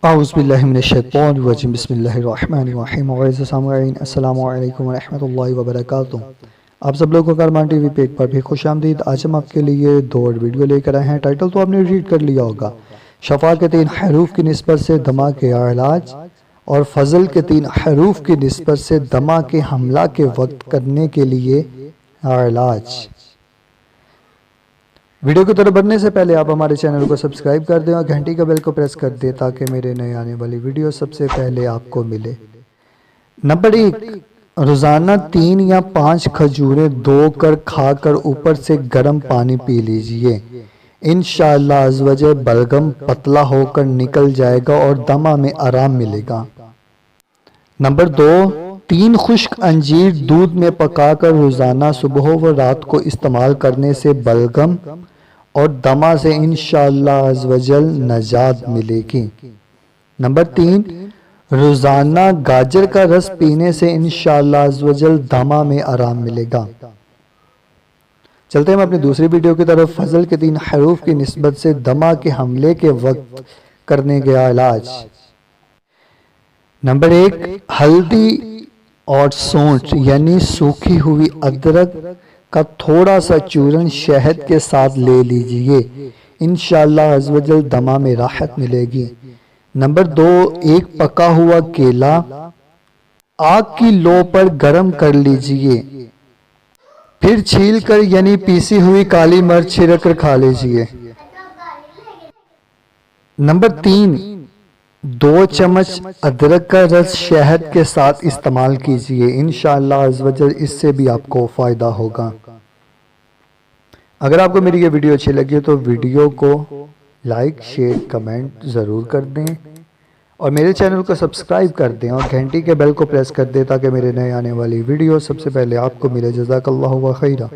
औज़ुबिल्लाहिमिनश्शैतानिर्रजीम बिस्मिल्लाहिर्रहमानिर्रहीम अस्सलामु अलैकुम वरहमतुल्लाहि वबरकातुहू। आप सब लोगों को अरमान टीवी पे एक बार भी खुशामदीद। आज हम आपके लिए दो और वीडियो लेकर आए हैं। टाइटल तो आपने रीड कर लिया होगा, शफा के 3 हरूफ की निस्बत से दमा के इलाज और फजल के 3 हरूफ की निस्बत से दमा के हमला के वक्त करने के लिए इलाज। वीडियो की तरफ बढ़ने से पहले आप हमारे चैनल को सब्सक्राइब कर दें और घंटी का बेल को प्रेस कर दें ताकि मेरे नए आने वाली वीडियो सबसे पहले आपको मिले। नंबर 1, रोज़ाना 3 या 5 खजूरें धो कर खाकर ऊपर से गर्म पानी पी लीजिए। इंशाअल्लाह अज़्वजल बलगम पतला होकर निकल जाएगा और दमा में आराम मिलेगा। नंबर 2, 3 खुश्क अंजीर दूध में पकाकर रोज़ाना सुबह व रात को इस्तेमाल करने से बलगम और दमा से इंशाअल्लाह अज़्वजल नजात मिलेगी। नंबर 3, रोज़ाना गाजर का रस पीने से इंशाअल्लाह अज़्वजल दमा में आराम मिलेगा। चलते हैं हम अपनी दूसरी वीडियो की तरफ। फजल के 3 हरूफ की निस्बत से दमा के हमले के वक्त करने गया इलाज। नंबर 1, हल्दी और सौंठ यानी सूखी हुई अदरक का थोड़ा सा चूरन शहद के साथ ले लीजिए। इंशाअल्लाह अज़्वजल दमा में राहत मिलेगी। नंबर 2, एक पका हुआ केला आग की लो पर गर्म कर लीजिए, फिर छील कर यानी पीसी हुई काली मिर्च छिड़क कर खा लीजिए। नंबर 3, 2 चम्मच अदरक का रस शहद के साथ इस्तेमाल कीजिए। इंशाअल्लाह अज़्वजल इससे भी आपको फ़ायदा होगा। अगर आपको मेरी ये वीडियो अच्छी लगी तो वीडियो को लाइक शेयर कमेंट ज़रूर कर दें और मेरे चैनल को सब्सक्राइब कर दें और घंटी के बेल को प्रेस कर दें ताकि मेरे नए आने वाली वीडियो सबसे पहले आपको मिले। जज़ाकल्लाहु व खैरा।